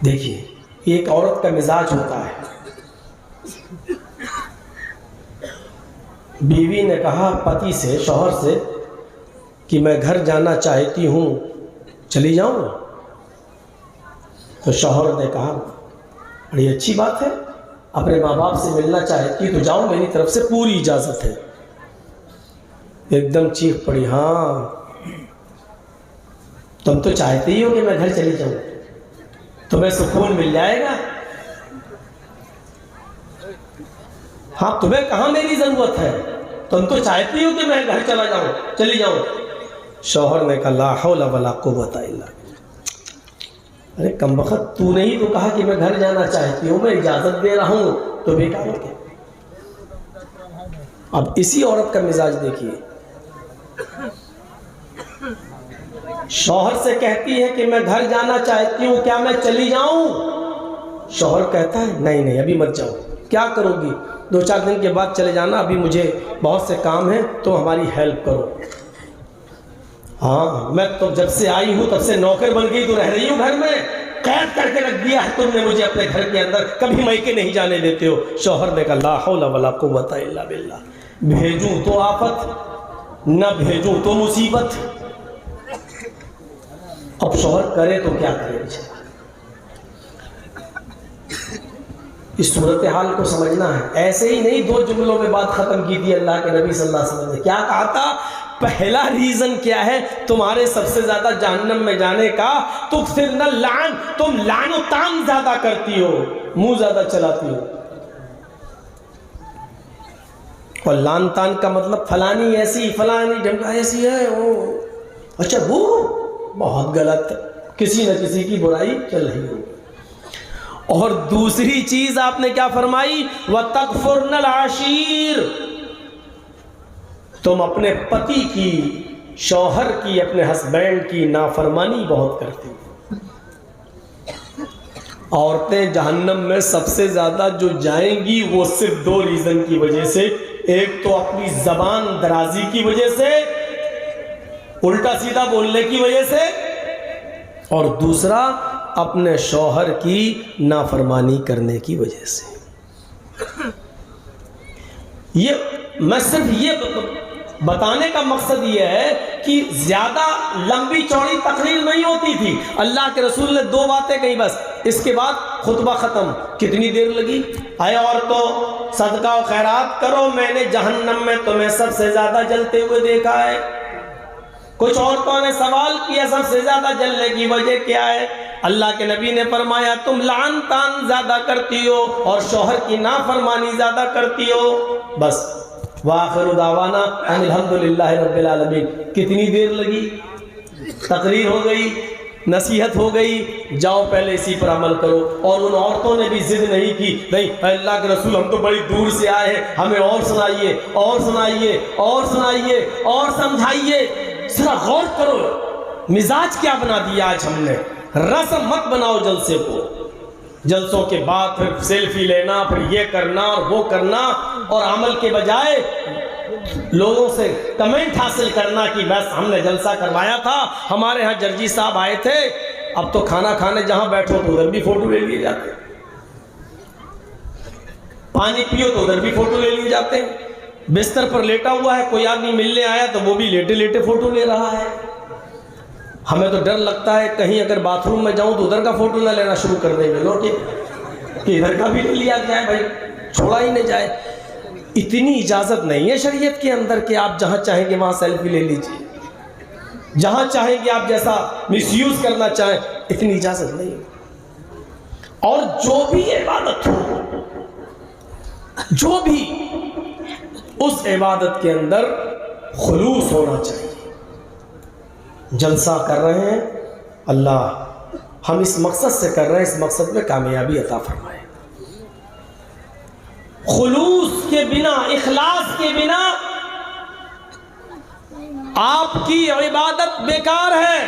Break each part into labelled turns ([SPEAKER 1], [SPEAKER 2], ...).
[SPEAKER 1] دیکھیے ایک عورت کا مزاج ہوتا ہے. بیوی نے کہا پتی سے، شوہر سے کہ میں گھر جانا چاہتی ہوں، چلی جاؤں؟ تو شوہر نے کہا بڑی اچھی بات ہے، اپنے ماں باپ سے ملنا چاہتی تو جاؤ، میری طرف سے پوری اجازت ہے. ایک دم چیخ پڑی، ہاں تم تو چاہتے ہی ہو کہ میں گھر چلی جاؤں، تمہیں سکون مل جائے گا. ہاں تمہیں کہاں میری ضرورت ہے، تم تو چاہتی ہو کہ میں گھر چلی جاؤں. شوہر نے کہا لا حول ولا قوت الا باللہ. ارے کمبخت، تو نہیں تو کہا کہ میں گھر جانا چاہتی ہوں، میں اجازت دے رہا ہوں تو بیکار ہو گیا. اب اسی عورت کا مزاج دیکھیے، شوہر سے کہتی ہے کہ میں گھر جانا چاہتی ہوں، کیا میں چلی جاؤں؟ شوہر کہتا ہے نہیں ابھی مت جاؤ. کیا کرو گی؟ 2-4 دن کے بعد چلے جانا، ابھی مجھے بہت سے کام ہیں، تو ہماری ہیلپ کرو. ہاں میں تو جب سے آئی ہوں تب سے نوکر بن گئی، تو رہ رہی ہوں گھر میں، قید کر کے رکھ دیا ہے تم نے مجھے اپنے گھر کے اندر، کبھی میکے نہیں جانے دیتے ہو. شوہر نے کہا لا حول ولا قوت الا باللہ. بھیجوں تو آفت، نہ بھیجوں تو مصیبت. اب شوہر کرے تو کیا کرے بیچارہ. اس صورتحال کو سمجھنا ہے. ایسے ہی نہیں 2 جملوں میں بات ختم کی تھی اللہ کے نبی صلی اللہ علیہ وسلم نے. کیا کہا تھا؟ پہلا ریزن کیا ہے تمہارے سب سے زیادہ جہنم میں جانے کا؟ تکثرن اللعن، تم لعن و طعن زیادہ کرتی ہو، منہ زیادہ چلاتی ہو. اور لعن طعن کا مطلب فلانی ایسی، فلانی ڈھمکا ایسی ہے، اچھا وہ بہت غلط، کسی نہ کسی کی برائی چل رہی ہو. اور دوسری چیز آپ نے کیا فرمائی؟ وَتَكْفُرْنَ الْعَشِيرَ، تم اپنے پتی کی، شوہر کی، اپنے ہسبینڈ کی نافرمانی بہت کرتی ہو. عورتیں جہنم میں سب سے زیادہ جو جائیں گی وہ صرف 2 ریزن کی وجہ سے. ایک تو اپنی زبان درازی کی وجہ سے، الٹا سیدھا بولنے کی وجہ سے، اور دوسرا اپنے شوہر کی نافرمانی کرنے کی وجہ سے. میں صرف یہ بتانے کا مقصد یہ ہے کہ زیادہ لمبی چوڑی تقریر نہیں ہوتی تھی. اللہ کے رسول نے 2 باتیں کہی بس، اس کے بعد خطبہ ختم. کتنی دیر لگی؟ اے عورتوں صدقہ و خیرات کرو، میں نے جہنم میں تمہیں سب سے زیادہ جلتے ہوئے دیکھا ہے. کچھ عورتوں نے سوال کیا سب سے زیادہ جلنے کی وجہ کیا ہے؟ اللہ کے نبی نے فرمایا تم لعن طعن زیادہ کرتی ہو اور شوہر کی نافرمانی زیادہ کرتی ہو. بس وآخر دعوانا ان الحمدللہ رب العالمین. کتنی دیر لگی؟ تقریر ہو گئی، نصیحت ہو گئی، جاؤ پہلے اسی پر عمل کرو. اور ان عورتوں نے بھی ضد نہیں کی، نہیں اللہ کے رسول ہم تو بڑی دور سے آئے ہیں، ہمیں اور سنائیے اور سنائیے اور سنائیے اور سمجھائیے. ذرا غور کرو مزاج کیا بنا دیا آج ہم نے. رسم مت بناؤ جلسے کو، جلسوں کے بعد پھر سیلفی لینا، پھر یہ کرنا اور وہ کرنا، اور عمل کے بجائے لوگوں سے کمنٹ حاصل کرنا کہ بس ہم نے جلسہ کروایا تھا، ہمارے ہاں جرجی صاحب آئے تھے. اب تو کھانا کھانے جہاں بیٹھو تو ادھر بھی فوٹو لے لیے جاتے، پانی پیو تو ادھر بھی فوٹو لے لیے جاتے ہیں. بستر پر لیٹا ہوا ہے، کوئی آدمی ملنے آیا تو وہ بھی لیٹے لیٹے فوٹو لے رہا ہے. ہمیں تو ڈر لگتا ہے کہیں اگر باتھ روم میں جاؤں تو ادھر کا فوٹو نہ لینا شروع کر دیں گے لوگ کہ ادھر کا بھی لے لیا جائے، بھائی چھوڑا ہی نہیں جائے. اتنی اجازت نہیں ہے شریعت کے اندر کہ آپ جہاں چاہیں گے وہاں سیلفی لے لیجیے، جہاں چاہیں گے آپ جیسا مس یوز کرنا چاہیں، اتنی اجازت نہیں ہے. اور جو بھی عبادت ہو، جو بھی اس عبادت کے اندر خلوص ہونا چاہیے. جلسہ کر رہے ہیں اللہ ہم اس مقصد سے کر رہے ہیں، اس مقصد میں کامیابی عطا فرمائے. خلوص کے بنا، اخلاص کے بنا آپ کی عبادت بیکار ہے.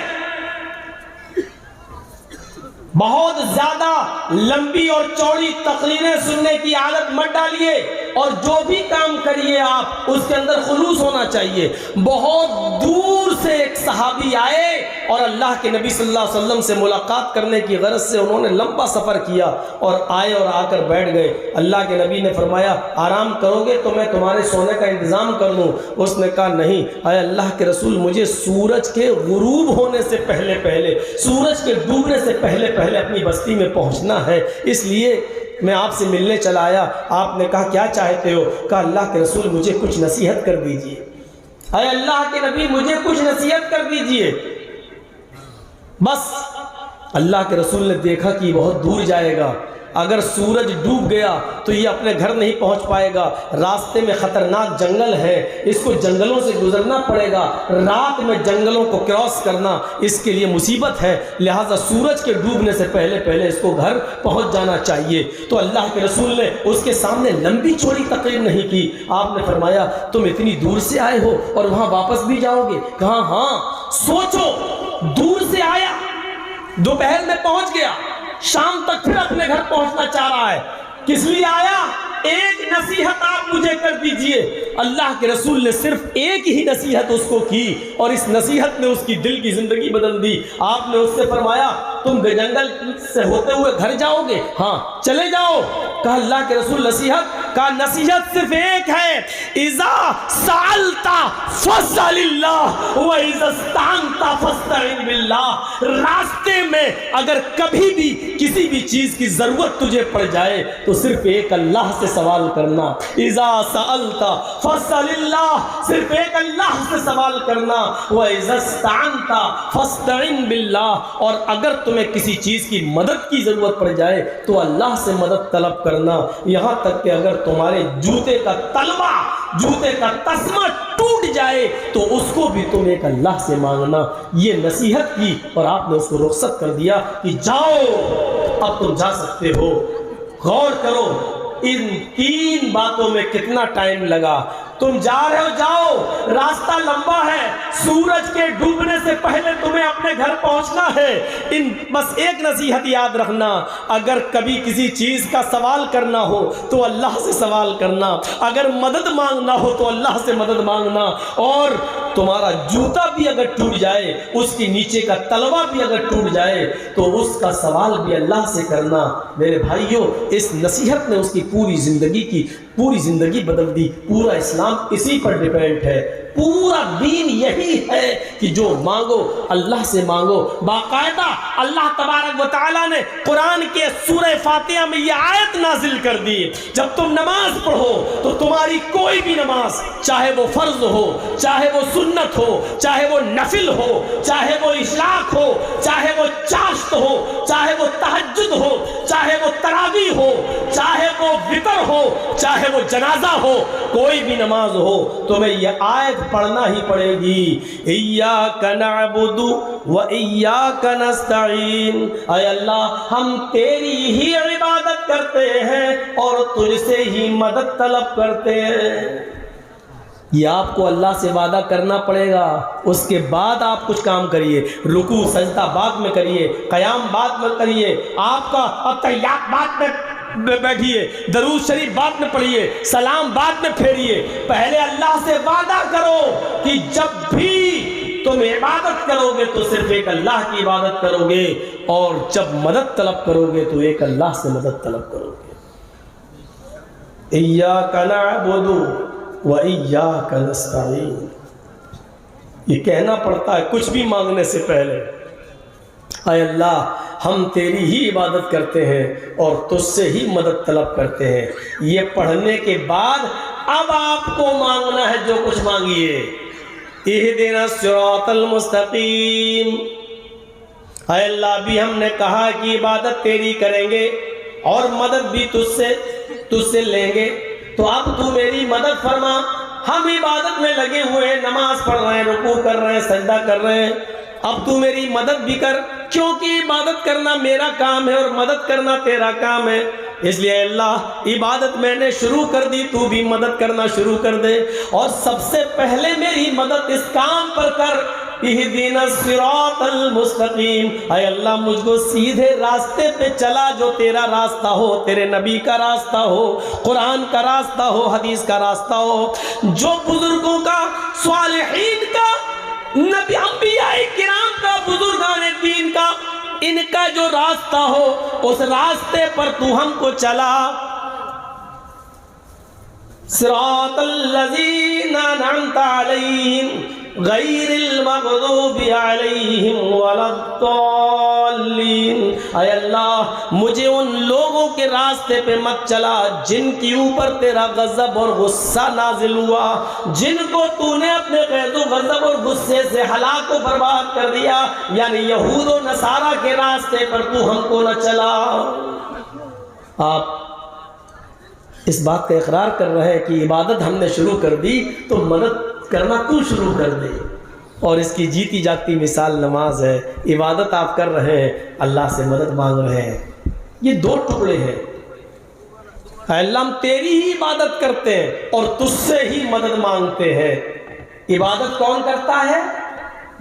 [SPEAKER 1] بہت زیادہ لمبی اور چوڑی تقریریں سننے کی عادت مت ڈالیے، اور جو بھی کام کریے آپ اس کے اندر خلوص ہونا چاہیے. بہت دور سے ایک صحابی آئے اور اللہ کے نبی صلی اللہ علیہ وسلم سے ملاقات کرنے کی غرض سے انہوں نے لمبا سفر کیا اور آئے اور آ کر بیٹھ گئے۔ اللہ کے نبی نے فرمایا آرام کرو گے تو میں تمہارے سونے کا انتظام کر لوں؟ اس نے کہا نہیں، اے اللہ کے رسول مجھے سورج کے غروب ہونے سے پہلے سورج کے ڈوبنے سے پہلے اپنی بستی میں پہنچنا ہے، اس لیے میں آپ سے ملنے چلا آیا۔ آپ نے کہا کیا چاہتے ہو؟ کہا اللہ کے رسول مجھے کچھ نصیحت کر دیجئے، اے اللہ کے نبی مجھے کچھ نصیحت کر دیجئے۔ بس اللہ کے رسول نے دیکھا کہ بہت دور جائے گا، اگر سورج ڈوب گیا تو یہ اپنے گھر نہیں پہنچ پائے گا، راستے میں خطرناک جنگل ہے، اس کو جنگلوں سے گزرنا پڑے گا، رات میں جنگلوں کو کراس کرنا اس کے لیے مصیبت ہے، لہٰذا سورج کے ڈوبنے سے پہلے اس کو گھر پہنچ جانا چاہیے۔ تو اللہ کے رسول نے اس کے سامنے لمبی چوڑی تقریر نہیں کی، آپ نے فرمایا تم اتنی دور سے آئے ہو اور وہاں واپس بھی جاؤ گے؟ کہا ہاں۔ سوچو، دور سے آیا، دوپہر میں پہنچ گیا، شام تک پھر اپنے گھر پہنچنا چاہ رہا ہے، کس لیے آیا؟ ایک نصیحت آپ مجھے کر دیجئے۔ اللہ کے رسول نے صرف ایک ہی نصیحت اس کو کی اور اس نصیحت نے اس کی دل کی زندگی بدل دی۔ آپ نے اس سے فرمایا تم جنگل سے ہوتے ہوئے گھر جاؤ گے؟ ہاں چلے جاؤ۔ کہا اللہ کے رسول نصیحت؟ کہا نصیحت صرف ایک ہے، اذا سألت فاسأل اللہ واذا استعنت فاستعن باللہ۔ راستے میں اگر کبھی بھی کسی بھی چیز کی ضرورت تجھے پڑ جائے تو صرف ایک اللہ سے سوال کرنا، اذا سألت فاسأل اللہ، صرف ایک اللہ سے سوال کرنا، واذا استعنت فاستعن باللہ، اور اگر تمہیں کسی چیز کی مدد کی ضرورت پڑ جائے تو اللہ سے مدد طلب کرنا، یہاں تک کہ اگر تمہارے جوتے کا تلوا، جوتے کا تسمہ ٹوٹ جائے تو اس کو بھی تم ایک اللہ سے مانگنا۔ یہ نصیحت کی اور آپ نے اس کو رخصت کر دیا کہ جاؤ، اب تم جا سکتے ہو۔ غور کرو ان تین باتوں میں کتنا ٹائم لگا۔ تم جا رہے ہو، جاؤ، راستہ لمبا ہے، سورج کے ڈوبنے سے پہلے تمہیں اپنے گھر پہنچنا ہے۔ بس ایک نصیحت یاد رکھنا، اگر کبھی کسی چیز کا سوال کرنا ہو تو اللہ سے سوال کرنا، اگر مدد مانگنا ہو تو اللہ سے مدد مانگنا، اور تمہارا جوتا بھی اگر ٹوٹ جائے، اس کے نیچے کا تلوا بھی اگر ٹوٹ جائے تو اس کا سوال بھی اللہ سے کرنا۔ میرے بھائیوں، اس نصیحت نے اس کی پوری زندگی بدل دی۔ پورا اسلام اسی پر ڈیپینڈ ہے، پورا دین یہی ہے کہ جو مانگو اللہ سے مانگو۔ باقاعدہ اللہ تبارک و تعالیٰ نے قرآن کے سورہ فاتحہ میں یہ آیت نازل کر دی، جب تم نماز پڑھو تو تمہاری کوئی بھی نماز، چاہے وہ فرض ہو، چاہے وہ سنت ہو، چاہے وہ نفل ہو، چاہے وہ اشراق ہو، چاہے وہ چاشت ہو، چاہے وہ تہجد ہو، چاہے وہ تراویح ہو، چاہے وہ وتر ہو، چاہے وہ جنازہ ہو، کوئی بھی نماز ہو تمہیں یہ آیت پڑھنا ہی پڑے گی۔ ایاک نعبد و ایاک نستعین، اے اللہ ہم تیری ہی عبادت کرتے ہیں اور تجھ سے ہی مدد طلب کرتے ہیں۔ یہ آپ کو اللہ سے وعدہ کرنا پڑے گا، اس کے بعد آپ کچھ کام کریے۔ رکوع سجدہ بعد میں کریے، قیام بعد میں کریے، آپ کا التحیات بعد میں بیٹھیے، درود شریف بعد میں پڑھیے، سلام بعد میں پھیریے۔ پہلے اللہ سے وعدہ کرو کہ جب بھی تم عبادت کرو گے تو صرف ایک اللہ کی عبادت کرو گے، اور جب مدد طلب کرو گے تو ایک اللہ سے مدد طلب کرو گے۔ ایاک نعبد و ایاک نستعین، یہ کہنا پڑتا ہے کچھ بھی مانگنے سے پہلے، اے اللہ ہم تیری ہی عبادت کرتے ہیں اور تجھ سے ہی مدد طلب کرتے ہیں۔ یہ پڑھنے کے بعد اب آپ کو مانگنا ہے جو کچھ مانگیے۔ اہدنا الصراط المستقیم، اے اللہ بھی ہم نے کہا کہ عبادت تیری کریں گے اور مدد بھی تجھ سے لیں گے، تو اب تو میری مدد فرما۔ ہم عبادت میں لگے ہوئے ہیں، نماز پڑھ رہے ہیں، رکوع کر رہے ہیں، سجدہ کر رہے ہیں، اب تو میری مدد بھی کر، کیونکہ عبادت کرنا میرا کام ہے اور مدد کرنا تیرا کام ہے۔ اس لیے اللہ عبادت میں نے شروع کر دی، تو بھی مدد کرنا شروع کر دے، اور سب سے پہلے میری مدد اس کام پر کر۔ اہدنا الصراط المستقیم، اے اللہ مجھ کو سیدھے راستے پہ چلا جو تیرا راستہ ہو، تیرے نبی کا راستہ ہو، قرآن کا راستہ ہو، حدیث کا راستہ ہو، جو بزرگوں کا، صالحین کا نبی انبیاء کرام کا، بزرگان دین کا، ان کا جو راستہ ہو اس راستے پر تو ہم کو چلا۔ صراط الذین انعمت علیہم غیر المغضوب علیہم ولا الضالین۔ اے اللہ مجھے ان لوگوں کے راستے پہ مت چلا جن کی اوپر تیرا غضب اور غصہ نازل ہوا، جن کو تو نے اپنے غیظ و غضب اور غصے سے ہلاک و برباد کر دیا، یعنی یہود و نصارہ کے راستے پر تو ہم کو نہ چلا۔ آپ اس بات کا اقرار کر رہے ہیں کہ عبادت ہم نے شروع کر دی تو مدد کرنا تو شروع کر دے، اور اس کی جیتی جاگتی مثال نماز ہے۔ عبادت آپ کر رہے ہیں، اللہ سے مدد مانگ رہے ہیں، یہ دو ٹکڑے ہیں۔ اے اللہ ہم تیری ہی عبادت کرتے ہیں اور تجھ سے ہی مدد مانگتے ہیں۔ عبادت کون کرتا ہے؟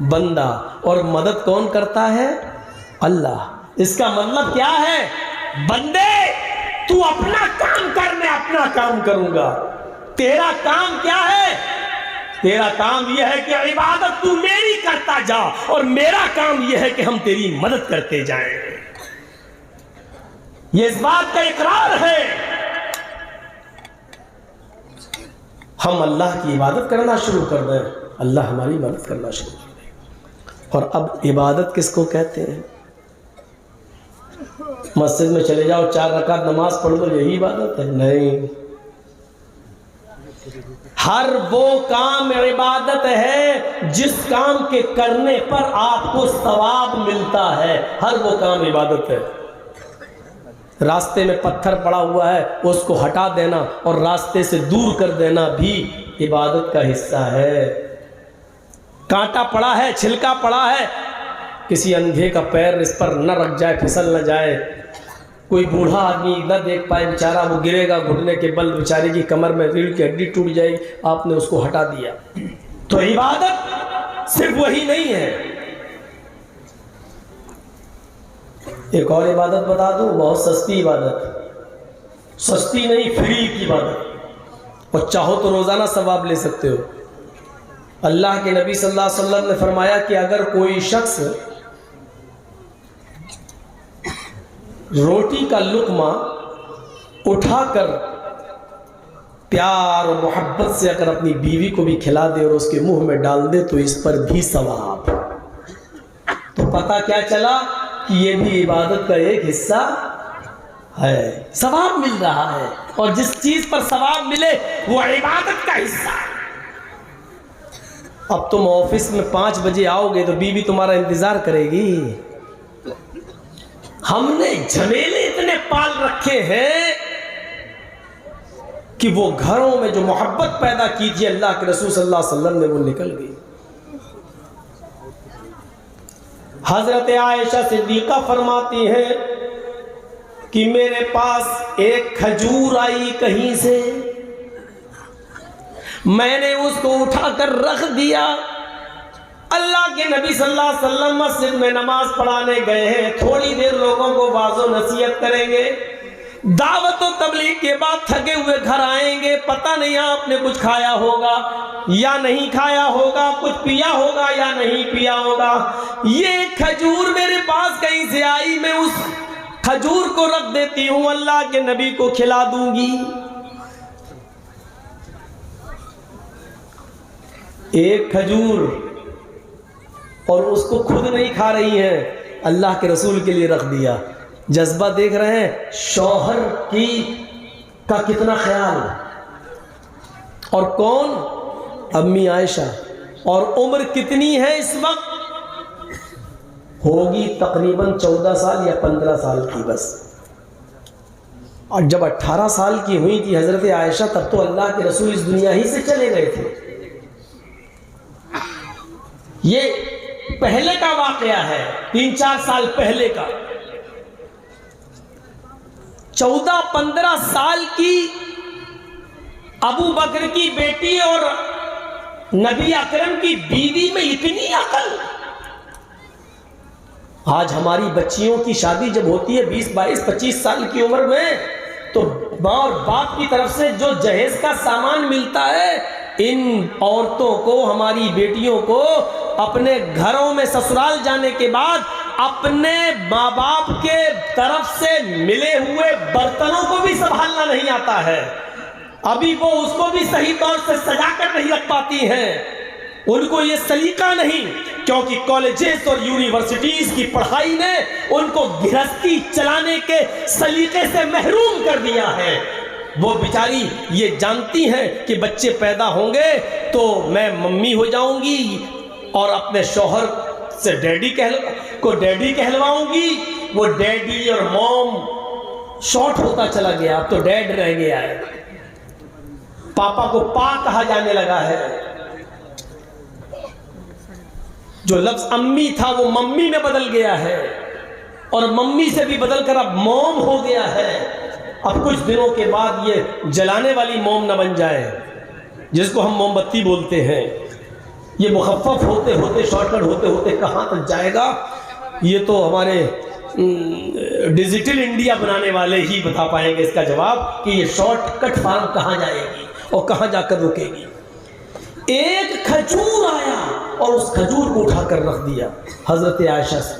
[SPEAKER 1] بندہ، اور مدد کون کرتا ہے؟ اللہ۔ اس کا مطلب کیا ہے؟ بندے تو اپنا کام کر، میں اپنا کام کروں گا۔ تیرا کام کیا ہے؟ تیرا کام یہ ہے کہ عبادت تو میری کرتا جا، اور میرا کام یہ ہے کہ ہم تیری مدد کرتے جائیں۔ یہ اس بات کا اقرار ہے ہم اللہ کی عبادت کرنا شروع کر دیں، اللہ ہماری مدد کرنا شروع کر دیں۔ اور اب عبادت کس کو کہتے ہیں؟ مسجد میں چلے جاؤ 4 رکعت نماز پڑھ لو، یہی عبادت ہے؟ نہیں، ہر وہ کام عبادت ہے جس کام کے کرنے پر آپ کو ثواب ملتا ہے، ہر وہ کام عبادت ہے۔ راستے میں پتھر پڑا ہوا ہے اس کو ہٹا دینا اور راستے سے دور کر دینا بھی عبادت کا حصہ ہے۔ کانٹا پڑا ہے، چھلکا پڑا ہے، کسی اندھے کا پیر اس پر نہ رکھ جائے، پھسل نہ جائے، کوئی بوڑھا آدمی نہ دیکھ پائے بیچارہ، وہ گرے گا گھٹنے کے بل، بیچارے کی کمر میں ریڑھ کی ہڈی ٹوٹ جائے گی، آپ نے اس کو ہٹا دیا۔ تو عبادت صرف وہی نہیں ہے۔ ایک اور عبادت بتا دوں، بہت سستی عبادت، سستی نہیں، فری کی عبادت، اور چاہو تو روزانہ ثواب لے سکتے ہو۔ اللہ کے نبی صلی اللہ علیہ وسلم نے فرمایا کہ اگر کوئی شخص روٹی کا لقمہ اٹھا کر پیار اور محبت سے اگر اپنی بیوی کو بھی کھلا دے اور اس کے منہ میں ڈال دے تو اس پر بھی ثواب۔ تو پتہ کیا چلا کہ یہ بھی عبادت کا ایک حصہ ہے، ثواب مل رہا ہے، اور جس چیز پر ثواب ملے وہ عبادت کا حصہ ہے۔ اب تم آفس میں 5 بجے آؤ گے تو بیوی تمہارا انتظار کرے گی۔ ہم نے جھمیلے اتنے پال رکھے ہیں کہ وہ گھروں میں جو محبت پیدا کی تھی اللہ کے رسول صلی اللہ علیہ وسلم نے، وہ نکل گئی۔ حضرت عائشہ صدیقہ فرماتی ہیں کہ میرے پاس ایک کھجور آئی کہیں سے، میں نے اس کو اٹھا کر رکھ دیا۔ اللہ کے نبی صلی اللہ علیہ وسلم مسجد میں نماز پڑھانے گئے ہیں، تھوڑی دیر لوگوں کو واعظ و نصیحت کریں گے، دعوت و تبلیغ کے بعد تھکے ہوئے گھر آئیں گے، پتہ نہیں آپ نے کچھ کھایا ہوگا یا نہیں کھایا ہوگا، کچھ پیا ہوگا یا نہیں پیا ہوگا۔ یہ کھجور میرے پاس کہیں سے آئی، میں اس کھجور کو رکھ دیتی ہوں، اللہ کے نبی کو کھلا دوں گی۔ ایک کھجور، اور اس کو خود نہیں کھا رہی ہیں، اللہ کے رسول کے لیے رکھ دیا۔ جذبہ دیکھ رہے ہیں شوہر کا کتنا خیال، اور کون؟ امی عائشہ۔ اور عمر کتنی ہے اس وقت؟ ہوگی تقریباً 14 سال یا 15 سال کی بس۔ اور جب 18 سال کی ہوئی تھی حضرت عائشہ تب تو اللہ کے رسول اس دنیا ہی سے چلے گئے تھے۔ یہ پہلے کا واقعہ ہے، 3-4 سال پہلے کا۔ 14-15 سال کی ابو بکر کی بیٹی اور نبی اکرم کی بیوی میں اتنی عقل۔ آج ہماری بچیوں کی شادی جب ہوتی ہے 20, 22, 25 سال کی عمر میں، تو ماں اور باپ کی طرف سے جو جہیز کا سامان ملتا ہے ان عورتوں کو، ہماری بیٹیوں کو اپنے گھروں میں سسرال جانے کے بعد اپنے ماں باپ کے طرف سے ملے ہوئے برتنوں کو بھی سنبھالنا نہیں آتا ہے. ابھی وہ اس کو بھی صحیح طور سے سجا کر نہیں رکھ پاتی ہیں. ان کو یہ سلیقہ نہیں، کیونکہ کالجز اور یونیورسٹیز کی پڑھائی نے ان کو گرہستی چلانے کے سلیقے سے محروم کر دیا ہے. وہ بیچاری یہ جانتی ہیں کہ بچے پیدا ہوں گے تو میں ممی ہو جاؤں گی اور اپنے شوہر سے ڈیڈی کہلواؤں گی. وہ ڈیڈی اور موم شارٹ ہوتا چلا گیا، اب تو ڈیڈ رہ گیا ہے. پاپا کو پا کہا جانے لگا ہے. جو لفظ امی تھا وہ ممی میں بدل گیا ہے، اور ممی سے بھی بدل کر اب موم ہو گیا ہے. اب کچھ دنوں کے بعد یہ جلانے والی موم نہ بن جائے جس کو ہم موم بتی بولتے ہیں. یہ مخفف ہوتے ہوتے، شارٹ کٹ ہوتے ہوتے کہاں تک جائے گا، یہ تو ہمارے ڈیجیٹل انڈیا بنانے والے ہی بتا پائیں گے اس کا جواب کہ یہ شارٹ کٹ فارم کہاں جائے گی اور کہاں جا کر رکے گی. ایک کھجور آیا اور اس کھجور کو اٹھا کر رکھ دیا حضرت عائشہ سے.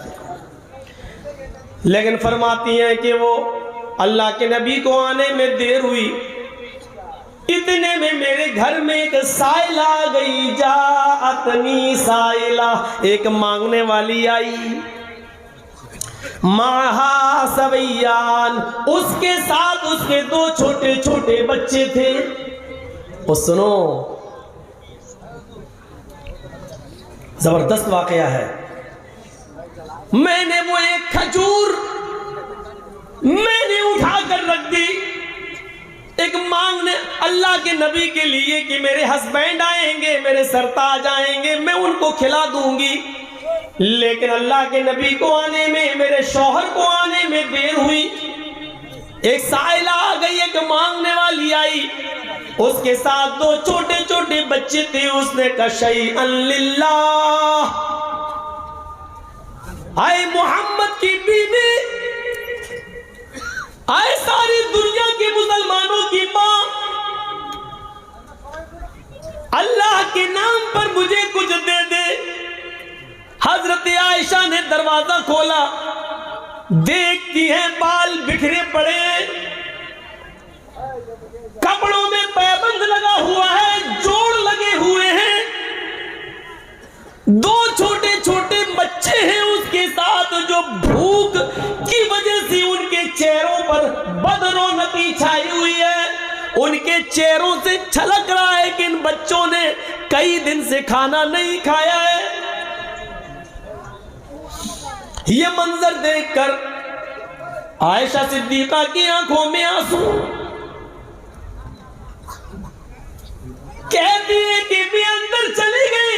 [SPEAKER 1] لیکن فرماتی ہیں کہ وہ اللہ کے نبی کو آنے میں دیر ہوئی، اتنے میں میرے گھر میں ایک سائلہ آ گئی. جاءتنی سائلہ، ایک مانگنے والی آئی. معہا سبیان، اس کے ساتھ اس کے 2 چھوٹے چھوٹے بچے تھے. اور سنو، زبردست واقعہ ہے. میں نے وہ ایک کھجور میں نے اٹھا کر رکھ دی ایک مانگنے اللہ کے نبی کے لیے کہ میرے ہسبینڈ آئیں گے، میرے سرتاج آئیں گے، میں ان کو کھلا دوں گی. لیکن اللہ کے نبی کو آنے میں، میرے شوہر کو آنے میں دیر ہوئی. ایک سائلہ آ گئی، ایک مانگنے والی آئی، اس کے ساتھ 2 چھوٹے چھوٹے بچے تھے. اس نے کہا شیئا للہ، آئے محمد کی بیوی، آئے ساری دنیا کے مسلمانوں کی ماں، اللہ کے نام پر مجھے کچھ دے دے. حضرت عائشہ نے دروازہ کھولا، دیکھتی ہیں بال بکھرے پڑے، کپڑوں میں پیبند لگا ہوا ہے، جوڑ لگے ہوئے ہیں، 2 چھوٹے چھوٹے بچے ہیں اس کے ساتھ، جو بھوک کی وجہ سے ان کے چہروں پر بدرونقی چھائی ہوئی ہے. ان کے چہروں سے چھلک رہا ہے کہ ان بچوں نے کئی دن سے کھانا نہیں کھایا ہے. یہ منظر دیکھ کر عائشہ صدیقہ کی آنکھوں میں آنسو، کہتی ہے کہ بھی اندر چلی گئی.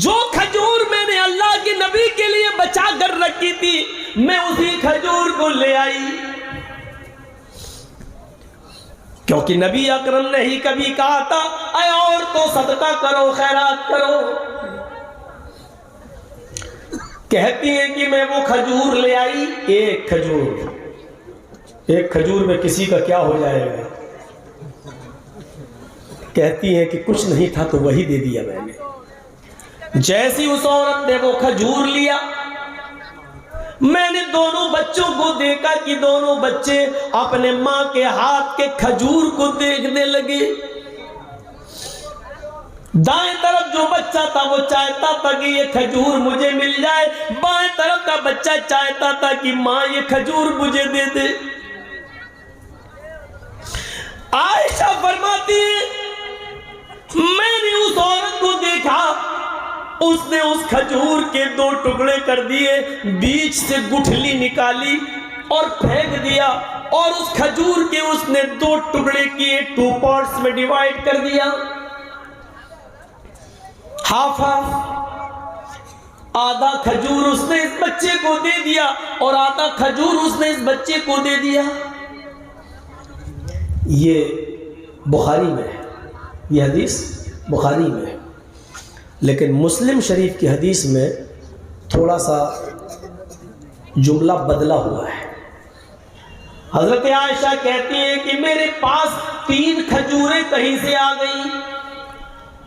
[SPEAKER 1] جو کھجور میں نے اللہ کے نبی کے لیے بچا کر رکھی تھی، میں اسی کھجور کو لے آئی، کیونکہ نبی اکرم نے ہی کبھی کہا تھا اے عورتوں صدقہ کرو، خیرات کرو. کہتی ہیں کہ میں وہ کھجور لے آئی، ایک کھجور میں کسی کا کیا ہو جائے گا. کہتی ہیں کہ کچھ نہیں تھا تو وہی دے دیا میں نے. جیسی اس عورت نے وہ کھجور لیا، میں نے دونوں بچوں کو دیکھا کہ دونوں بچے اپنے ماں کے ہاتھ کے کھجور کو دیکھنے لگے. دائیں طرف جو بچہ تھا وہ چاہتا تھا کہ یہ کھجور مجھے مل جائے، بائیں طرف کا بچہ چاہتا تھا کہ ماں یہ کھجور مجھے دے دے. عائشہ فرماتی ہے میں نے اس عورت کو دیکھا، اس نے اس کھجور کے 2 ٹکڑے کر دیے، بیچ سے گٹھلی نکالی اور پھینک دیا، اور اس کھجور کے اس نے 2 ٹکڑے کیے، 2 پارٹس میں ڈیوائیڈ کر دیا. ہاف آدھا کھجور اس نے اس بچے کو دے دیا اور آدھا کھجور اس نے اس بچے کو دے دیا. یہ بخاری میں ہے، یہ حدیث بخاری میں ہے، لیکن مسلم شریف کی حدیث میں تھوڑا سا جملہ بدلا ہوا ہے. حضرت عائشہ کہتی ہیں کہ میرے پاس 3 کھجوریں کہیں سے آ گئیں.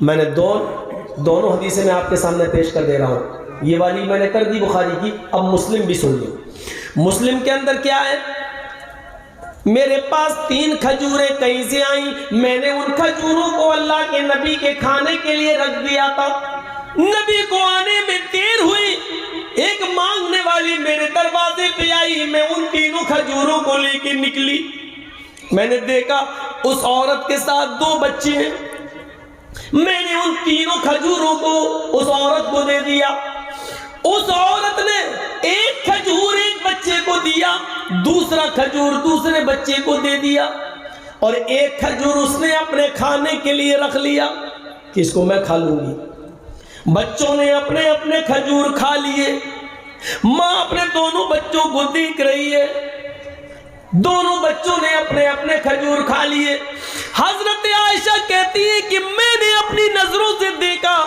[SPEAKER 1] میں نے دونوں حدیثیں میں آپ کے سامنے پیش کر دے رہا ہوں. یہ والی میں نے کر دی بخاری کی، اب مسلم بھی سن لو. مسلم کے اندر کیا ہے؟ میرے پاس 3 کھجوریں کہیں سے آئیں، میں نے ان کھجوروں کو اللہ کے نبی کے کھانے کے لیے رکھ دیا تھا. نبی کو آنے میں دیر ہوئی، ایک مانگنے والی میرے دروازے پہ آئی، میں ان 3 کھجوروں کو لے کے نکلی. میں نے دیکھا اس عورت کے ساتھ 2 بچے ہیں. میں نے ان 3 کھجوروں کو اس عورت کو دے دیا. اس عورت نے ایک کھجور ایک بچے کو دیا، دوسرا کھجور دوسرے بچے کو دے دیا، اور ایک کھجور اس نے اپنے کھانے کے لیے رکھ لیا کہ اس کو میں کھا لوں گی. بچوں نے اپنے اپنے کھجور کھا لیے. ماں اپنے دونوں بچوں کو دیکھ رہی ہے، دونوں بچوں نے اپنے اپنے کھجور کھا لیے. حضرت عائشہ کہتی ہے کہ میں نے اپنی نظروں سے دیکھا،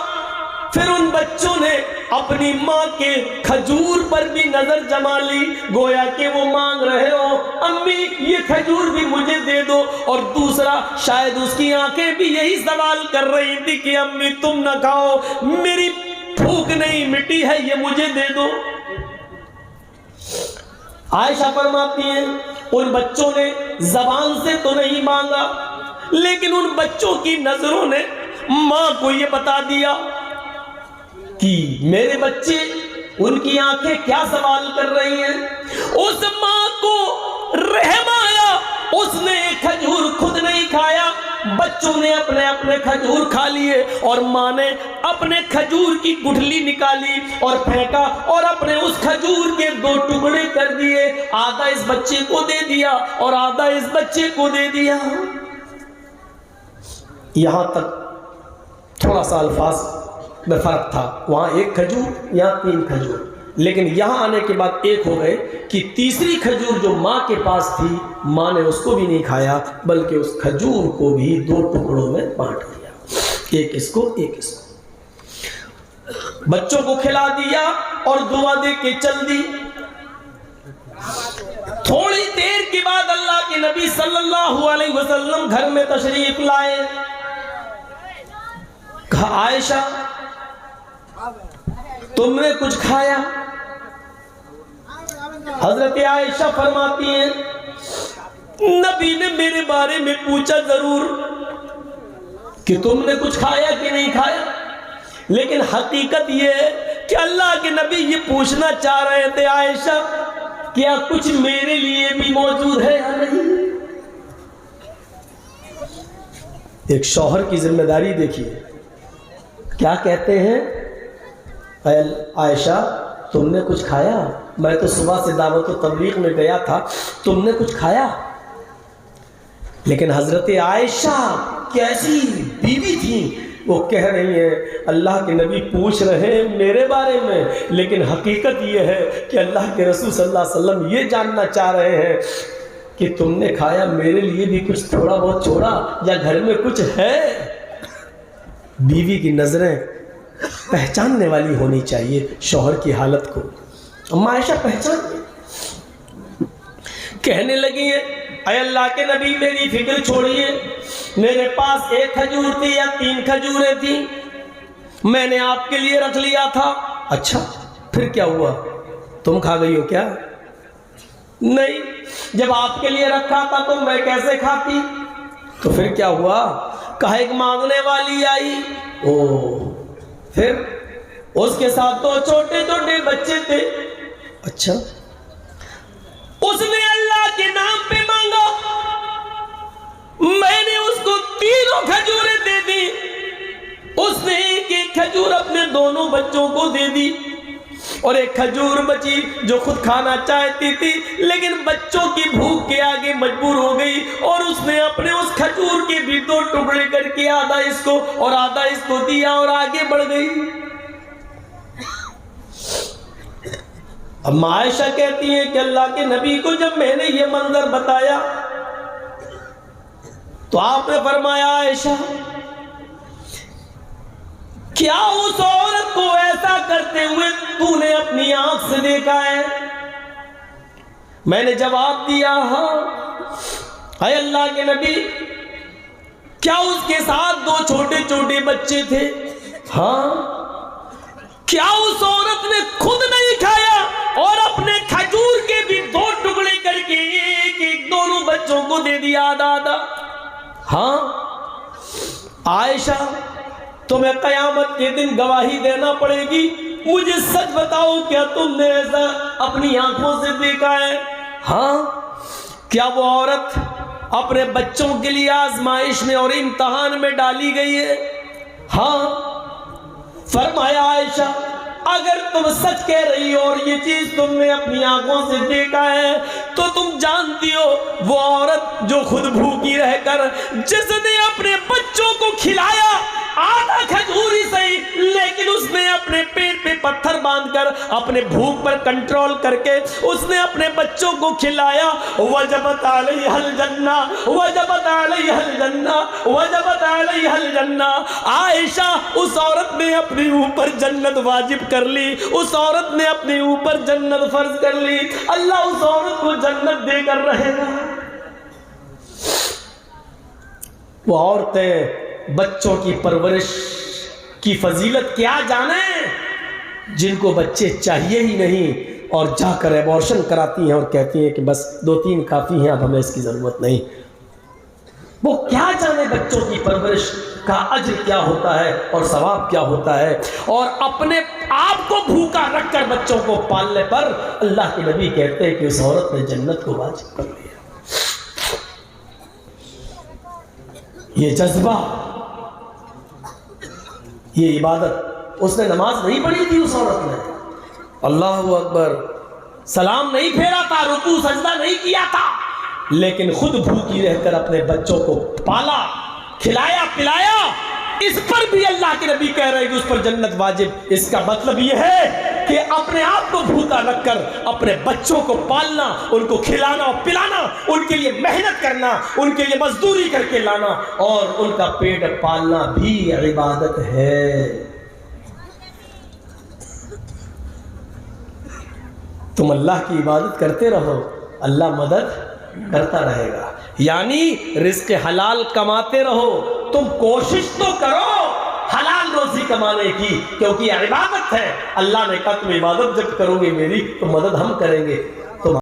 [SPEAKER 1] پھر ان بچوں نے اپنی ماں کے کھجور پر بھی نظر جما لی، گویا کہ وہ مانگ رہے ہو امی یہ کھجور بھی مجھے دے دو. اور دوسرا شاید اس کی آنکھیں بھی یہی سوال کر رہی تھی کہ امی تم نہ کھاؤ، میری بھوک نہیں مٹی ہے، یہ مجھے دے دو. عائشہ فرماتی ہیں ان بچوں نے زبان سے تو نہیں مانگا، لیکن ان بچوں کی نظروں نے ماں کو یہ بتا دیا کہ میرے بچے، ان کی آنکھیں کیا سوال کر رہی ہیں. اس ماں کو رحم آیا، اس نے ایک کھجور خود نہیں کھایا، بچوں نے اپنے اپنے کھجور کھا لیے، اور ماں نے اپنے کھجور کی گٹھلی نکالی اور پھینکا، اور اپنے اس کھجور کے 2 ٹکڑے کر دیے. آدھا اس بچے کو دے دیا اور آدھا اس بچے کو دے دیا. یہاں تک تھوڑا سا الفاظ میں فرق تھا، وہاں 1 کھجور یہاں 3 کھجور، لیکن یہاں آنے کے بعد ایک ہو گئے کہ تیسری کھجور جو ماں کے پاس تھی، ماں نے اس کو بھی نہیں کھایا بلکہ اس کھجور کو بھی 2 ٹکڑوں میں بانٹ دیا، ایک اس کو ایک اس کو. بچوں کو کھلا دیا اور دعا دے کے چل دی. تھوڑی دیر کے بعد اللہ کے نبی صلی اللہ علیہ وسلم گھر میں تشریف لائے. کہا عائشہ تم نے کچھ کھایا؟ حضرت عائشہ فرماتی ہیں نبی نے میرے بارے میں پوچھا ضرور کہ تم نے کچھ کھایا کہ نہیں کھایا، لیکن حقیقت یہ ہے کہ اللہ کے نبی یہ پوچھنا چاہ رہے تھے عائشہ کیا کچھ میرے لیے بھی موجود ہے یا نہیں. ایک شوہر کی ذمہ داری دیکھیے، کیا کہتے ہیں عائشہ تم نے کچھ کھایا؟ میں تو صبح سے دعوت و تبلیغ میں گیا تھا، تم نے کچھ کھایا؟ لیکن حضرت عائشہ کیسی بیوی تھی، وہ کہہ رہی ہیں اللہ کے نبی پوچھ رہے ہیں میرے بارے میں، لیکن حقیقت یہ ہے کہ اللہ کے رسول صلی اللہ علیہ وسلم یہ جاننا چاہ رہے ہیں کہ تم نے کھایا، میرے لیے بھی کچھ تھوڑا بہت چھوڑا یا گھر میں کچھ ہے. بیوی کی نظریں پہچاننے والی ہونی چاہیے شوہر کی حالت کو. اما عائشہ پہچان کہنے لگی ہیں اے اللہ کے نبی میری فکر چھوڑیے، میرے پاس 1 کھجور تھی یا 3 کھجوریں تھیں، میں نے آپ کے لیے رکھ لیا تھا. اچھا پھر کیا ہوا؟ تم کھا گئی ہو کیا؟ نہیں، جب آپ کے لیے رکھا تھا تو میں کیسے کھاتی؟ تو پھر کیا ہوا؟ کہا ایک مانگنے والی آئی، پھر اس کے ساتھ 2 چھوٹے چھوٹے بچے تھے. اچھا، اس نے اللہ کے نام پہ مانگا، میں نے اس کو 3 کھجوریں دے دی، اس نے ایک ایک کھجور اپنے دونوں بچوں کو دے دی، اور 1 کھجور بچی جو خود کھانا چاہتی تھی لیکن بچوں کی بھوک کے آگے مجبور ہو گئی، اور اس نے اپنے اس کھجور کے بھی 2 ٹکڑے کر کے آدھا اس کو اور آدھا اس کو دیا اور آگے بڑھ گئی. اب عائشہ کہتی ہیں کہ اللہ کے نبی کو جب میں نے یہ منظر بتایا تو آپ نے فرمایا عائشہ کیا اس عورت کو ایسا کرتے ہوئے تو نے اپنی آنکھ سے دیکھا ہے؟ میں نے جواب دیا ہاں. اے اللہ کے نبی کیا اس کے ساتھ 2 چھوٹے چھوٹے بچے تھے؟ ہاں۔ کیا اس عورت نے خود نہیں کھایا اور اپنے کھجور کے بھی 2 ٹکڑے کر کے ایک دونوں بچوں کو دے دیا آدھا؟ ہاں۔ عائشہ تمہیں قیامت کے دن گواہی دینا پڑے گی، مجھے سچ بتاؤ کیا تم نے ایسا اپنی آنکھوں سے دیکھا ہے؟ ہاں۔ کیا وہ عورت اپنے بچوں کے لیے آزمائش میں اور امتحان میں ڈالی گئی ہے؟ ہاں۔ فرمایا عائشہ اگر تم سچ کہہ رہی ہو اور یہ چیز تم نے اپنی آنکھوں سے دیکھا ہے تو تم جانتی ہو وہ عورت جو خود بھوکی رہ کر جس نے اپنے بچوں کو کھلایا آدھا کھجور ہی صحیح، لیکن اس نے اپنے پیٹ پہ پتھر باندھ کر اپنے بھوک پر کنٹرول کر کے اس نے اپنے بچوں کو کھلایا، وجبت علیہ الجنہ، وجبت علیہ الجنہ، وجبت علیہ الجنہ۔ عائشہ اس عورت نے اپنے اوپر جنت واجب کر لی، اس عورت نے اپنے اوپر جنت فرض کر لی، اللہ اس عورت کو جنت دے کر رہے گا۔ وہ عورتیں بچوں کی پرورش کی فضیلت کیا جانیں جن کو بچے چاہیے ہی نہیں اور جا کر ایبورشن کراتی ہیں اور کہتی ہیں کہ بس 2-3 کافی ہیں، اب ہمیں اس کی ضرورت نہیں۔ وہ کیا جانے بچوں کی پرورش کا اجر کیا ہوتا ہے اور ثواب کیا ہوتا ہے، اور اپنے آپ کو بھوکا رکھ کر بچوں کو پالنے پر اللہ کے نبی کہتے ہیں کہ اس عورت نے جنت کو واجب کر لیا۔ یہ جذبہ، یہ عبادت، اس نے نماز نہیں پڑھی تھی اس عورت نے، اللہ اکبر، سلام نہیں پھیرا تھا، رکوع سجدہ نہیں کیا تھا، لیکن خود بھوکی رہ کر اپنے بچوں کو پالا، کھلایا پلایا۔ اس پر بھی اللہ کے نبی کہہ رہے ہیں کہ اس پر جنت واجب۔ اس کا مطلب یہ ہے کہ اپنے آپ کو بھوکا رکھ کر اپنے بچوں کو پالنا، ان کو کھلانا اور پلانا، ان کے لیے محنت کرنا، ان کے لیے مزدوری کر کے لانا اور ان کا پیٹ پالنا بھی عبادت ہے۔ تم اللہ کی عبادت کرتے رہو، اللہ مدد کرتا رہے گا، یعنی رزق حلال کماتے رہو۔ تم کوشش تو کرو حلال روزی کمانے کی، کیونکہ یہ عبادت ہے۔ اللہ نے کہا تم عبادت جب کرو گے میری تو مدد ہم کریں گے۔